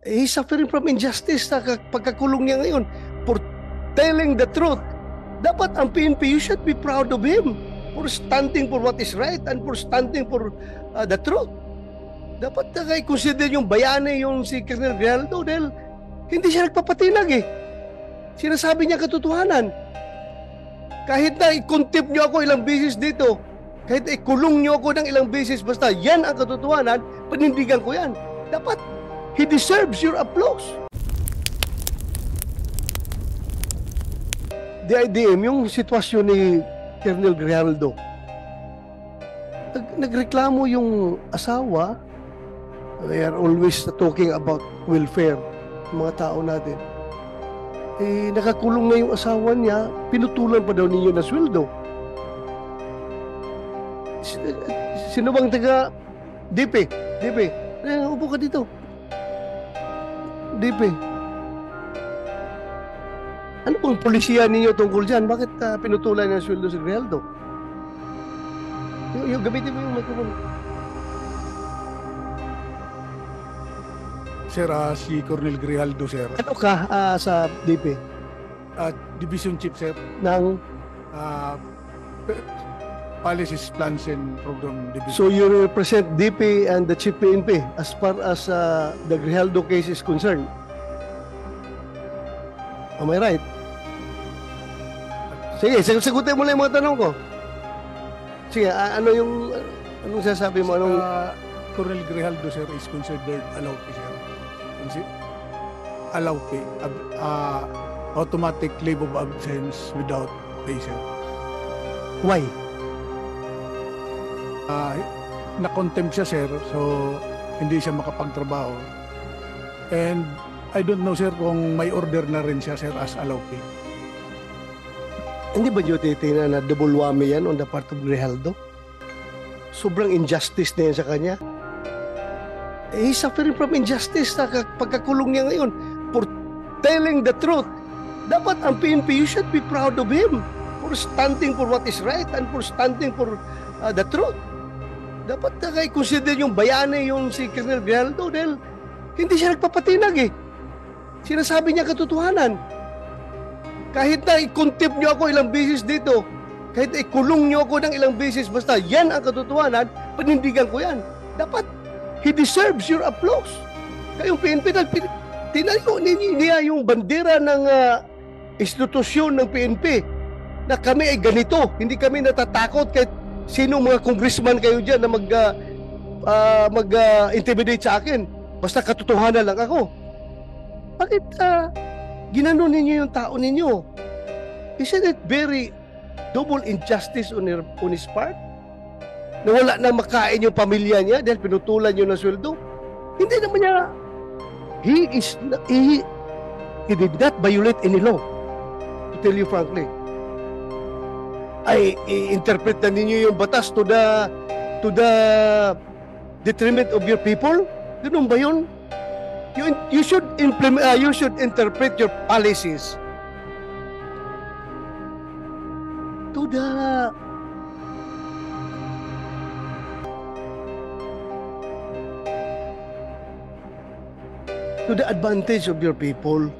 He's suffering from injustice sa pagkakulong niya ngayon for telling the truth. Dapat ang PNP, you should be proud of him for standing for what is right and for standing for the truth. Dapat na i-consider yung bayani yung si Colonel Grijaldo dahil hindi siya nagpapatinag eh. Sinasabi niya katotohanan. Kahit na i-contempt niyo ako ilang beses dito, kahit na ikulong niyo ako ng ilang beses, basta yan ang katotohanan, panindigan ko yan. Dapat, he deserves your applause. The IDM, yung sitwasyon ni Colonel Grijaldo, nagreklamo yung asawa. They are always talking about welfare ng mga tao natin. Nakakulong na yung asawa niya, pinutulan pa daw ninyo ng sweldo. Sino bang taga DP? Upo ka dito. DP. Ano pong polisiya ninyo tungkol dyan? Bakit pinutulan ng sweldo si Grijaldo? Gamitin mo yung microphone. Sir, si Colonel Grijaldo, sir. Ano ka sa DP? Division Chief, sir. Ng? Policies, Plans and Program Division. So you represent DP and the Chief PNP as far as the Grijaldo case is concerned? Am I right? Sige, sagutin mo lang yung mga tanong ko. Sige, anong sasabi mo? Colonel Grijaldo, sir, is considered allowed pay, sir. Allowed pay. Automatic leave of absence without pay, sir. Why? Na-contempt siya, sir, so hindi siya makapagtrabaho. And I don't know, sir, kung may order na rin siya, sir, as allowed pay. Hindi ba nyo titingnan na double whammy yan on the part of Grijaldo? Sobrang injustice na yan sa kanya. He's suffering from injustice sa pagkakulong niya ngayon for telling the truth. Dapat ang PNP, you should be proud of him for standing for what is right and for standing for the truth. Dapat na i-consider yung bayani yung si Colonel Grijaldo dahil hindi siya nagpapatinag eh. Sinasabi niya katotohanan. Kahit na i-contempt niyo ako ilang beses dito, kahit na ikulong niyo ako ng ilang beses, basta yan ang katotohanan, panindigan ko yan. Dapat, he deserves your applause. Kayong PNP, tinayo niya yung bandera ng institusyon ng PNP na kami ay ganito. Hindi kami natatakot kahit sino mga congressman kayo dyan na mag-intimidate sa akin. Basta katotohanan lang ako. Bakit ginanon ninyo yung tao ninyo? Isn't it very double injustice on his part? Na wala na makain yung pamilya niya dahil pinutulan niyo ng sweldo? Hindi naman niya. He did not violate any law. To tell you frankly. Ay i-interpret na ninyo yung batas to the detriment of your people? Ganun ba yun? You should interpret your policies to the advantage of your people.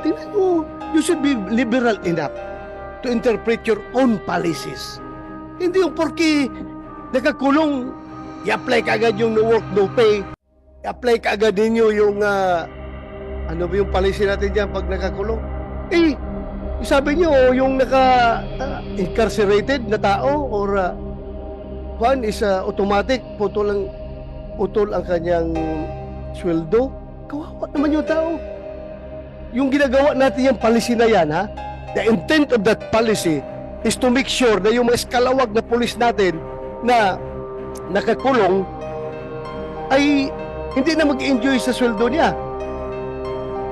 Tingnan mo, you should be liberal enough to interpret your own policies. Hindi yung porke nakakulong, i-apply ka agad yung no work, no pay. I-apply ka agad ninyo yung ano ba yung policy natin dyan pag nakakulong? Sabi nyo, yung incarcerated na tao or one is automatic, putol ang kanyang sweldo. Kawawa naman yung tao. Yung ginagawa natin yung policy na yan, ha? The intent of that policy is to make sure na yung mga eskalawag na pulis natin na nakakulong ay hindi na mag-enjoy sa sweldo niya.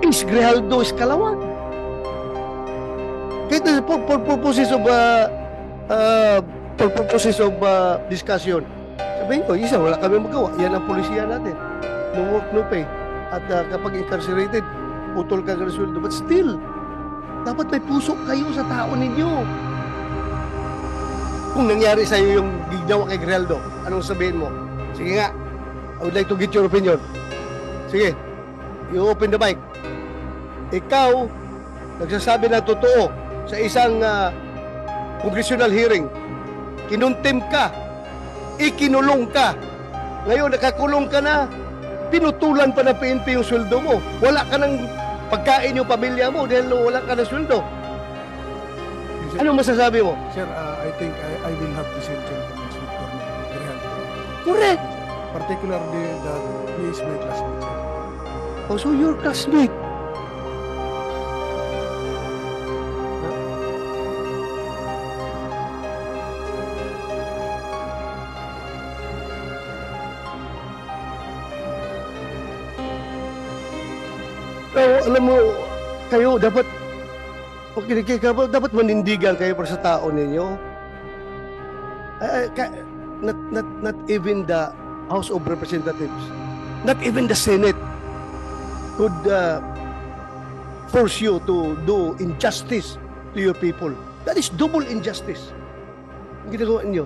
Is Grijaldo eskalawag? Kahit for purposes of discussion. Sabihin ko, isa, wala kami magawa. Yan ang polisiya natin. No work, no pay. At kapag incarcerated, putol ka ng sweldo. But still, dapat may puso kayo sa tao ninyo. Kung nangyari sa iyo yung ginawa kay Grijaldo, anong sabihin mo? Sige nga, I would like to get your opinion. Sige. You open the mic. Ikaw, nagsasabi ng totoo sa isang congressional hearing. Kinuntim ka. Ikinulong ka. Ngayon, nakakulong ka na. Pinutulan pa ng PNP yung sweldo mo. Wala ka ng pagkain yung pamilya mo dahil wala ka ng sweldo. Ano masasabi mo? Sir, I think I will have the same sentiments with Colonel Grijalvo. Correct. Particularly that he is my classmate, sir. Oh, so your classmate. Oh, alam mo, kayo dapat dapat manindigan kayo para sa tao ninyo. Not even the House of Representatives, not even the Senate could force you to do injustice to your people. That is double injustice. Ang ginagawa ninyo.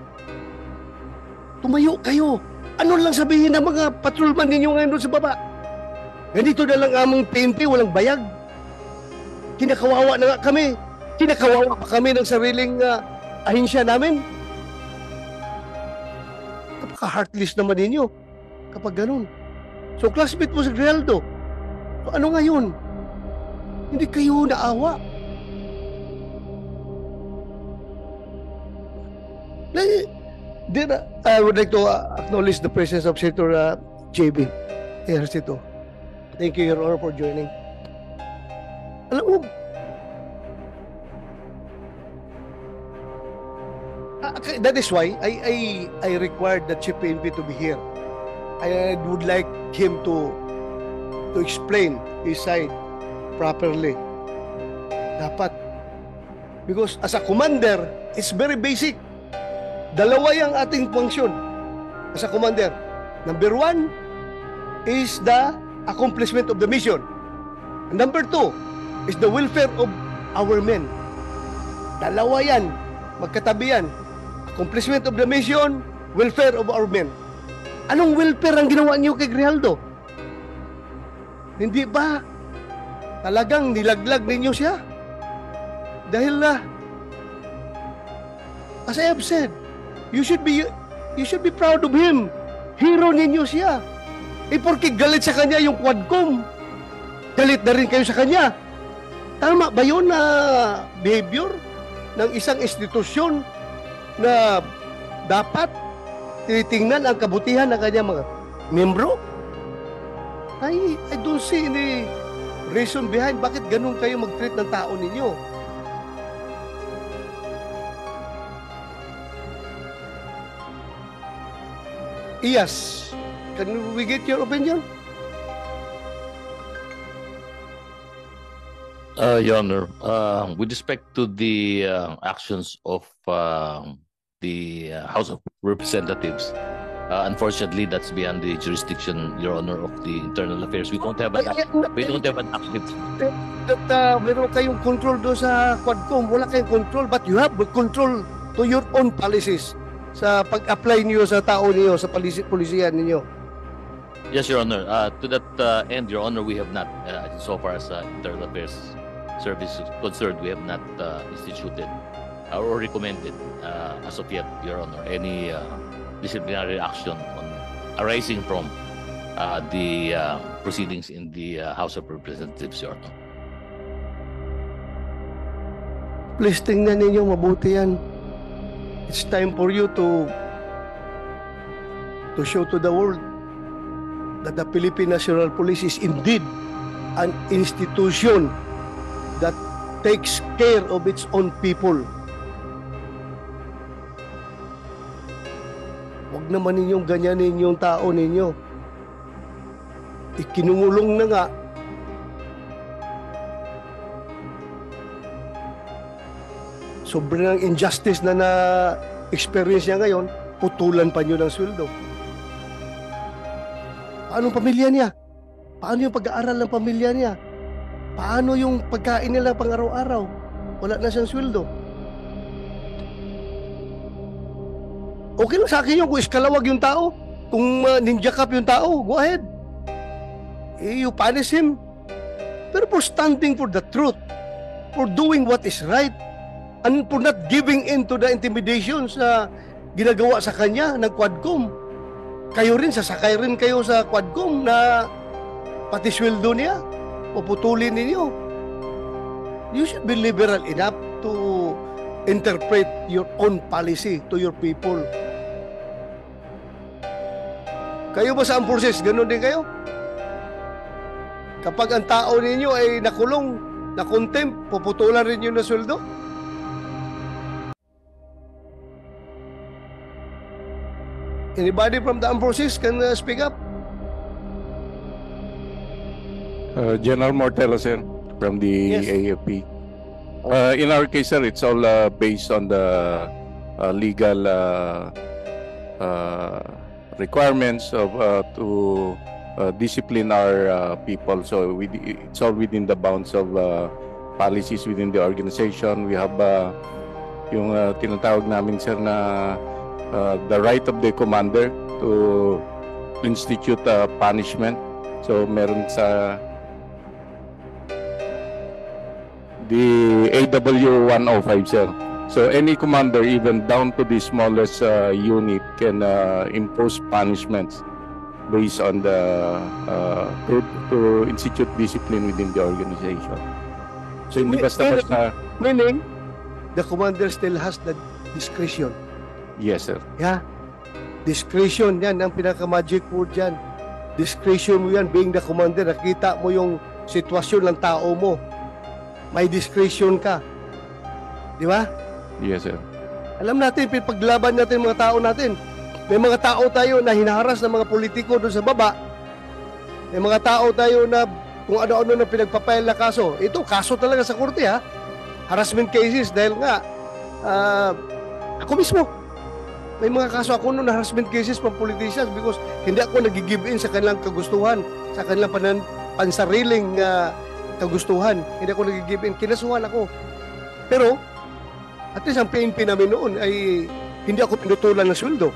Tumayo kayo. Ano lang sabihin ng mga patrolman ninyo ngayon doon sa baba? Ganito na lang among PNP, walang bayag. Kinakawawa na nga kami. Kinakawawa pa kami ng sariling ahensya namin. Kapaka-heartless naman ninyo kapag ganun. So, classmate mo si Grijalvo. So, ano ngayon? Hindi kayo naawa. Then, I would like to acknowledge the presence of Senator JB Ejercito. Thank you, Your Honor, for joining. Alam mo, that is why I required the Chief PNP to be here. I would like him to explain his side properly. Dapat. Because as a commander, it's very basic. Dalawa yung ating function as a commander. Number one is the accomplishment of the mission. And number two is the welfare of our men. Dalawa yan. Magkatabi yan. Accomplishment of the mission, welfare of our men. Anong welfare ang ginawa niyo kay Grijalvo? Hindi ba talagang nilaglag ninyo siya? Dahil as I have said, you should be proud of him. Hero ninyo siya. Porke galit sa kanya yung Quadcom, galit na rin kayo sa kanya. Tama ba yun na behavior ng isang institusyon na dapat tinitingnan ang kabutihan ng kanyang mga membro? I don't see any reason behind bakit ganun kayo mag-treat ng tao ninyo. Yes. Can we get your opinion? Your Honor, with respect to the actions of the House of Representatives, unfortunately, that's beyond the jurisdiction, Your Honor, of the Internal Affairs. We don't have an active. That meron kayong control doon sa Quadcom. Wala kayong control, but you have control to your own policies sa pag-apply niyo sa tao niyo, sa polisiyan niyo. Yes, Your Honor. To that end, Your Honor, we have not, so far as Internal Affairs Service is concerned, we have not instituted or recommended as of yet, Your Honor, any disciplinary action arising from the proceedings in the House of Representatives, Your Honor. Please tingnan ninyo mabuti yan. It's time for you to show to the world that the Philippine National Police is indeed an institution that takes care of its own people. Huwag naman ninyong ganyanin yung tao ninyo. Ikinungulong na nga. Sobrang injustice na experience niya ngayon, putulan pa niyo ng sweldo. Paano ang pamilya niya? Paano yung pag-aaral ng pamilya niya? Paano yung pagkain nila pang araw-araw? Wala na siyang sweldo. Okay lang sa akin yun kung iskalawag yung tao, kung ninja cup yung tao, go ahead. you punish him. Pero for standing for the truth, for doing what is right, and for not giving in to the intimidations na ginagawa sa kanya ng Quadcom. Kayo rin, sasakay rin kayo sa Quadcom na pati sweldo niya, puputulin ninyo. You should be liberal enough to interpret your own policy to your people. Kayo ba sa forces, ganun din kayo? Kapag ang tao ninyo ay nakulong, na-contempt, puputulan rin yun na sweldo? Anybody from the armed forces can speak up? General Mortello, sir, from the Yes. AFP. In our case, sir, it's all based on the legal requirements of to discipline our people. So it's all within the bounds of policies within the organization. We have yung tinatawag namin, sir, na the right of the commander to institute punishment. So meron sa the AW 105, sir. So any commander, even down to the smallest unit, can impose punishments based on the to institute discipline within the organization. So hindi basta-basta. Meaning, the commander still has the discretion. Yes, sir. Yeah. Discretion, yan ang pinaka-magic word yan. Discretion mo yan, being the commander. Nakita mo yung sitwasyon ng tao mo. May discretion ka. Di ba? Yes, sir. Alam natin, paglaban natin mga tao natin. May mga tao tayo na hinaharas ng mga politiko doon sa baba. May mga tao tayo na kung ano-ano na pinagpapail na kaso. Ito, kaso talaga sa korte, ha? Harassment cases dahil nga ako mismo. May mga kaso ako noon na harassment cases from politicians because hindi ako nag-give in sa kanilang kagustuhan, sa kanilang pansariling kagustuhan. Hindi ako nag-give in. Kinasuhan ako. Pero, at least ang PNP namin noon ay hindi ako pinutulan ng sweldo.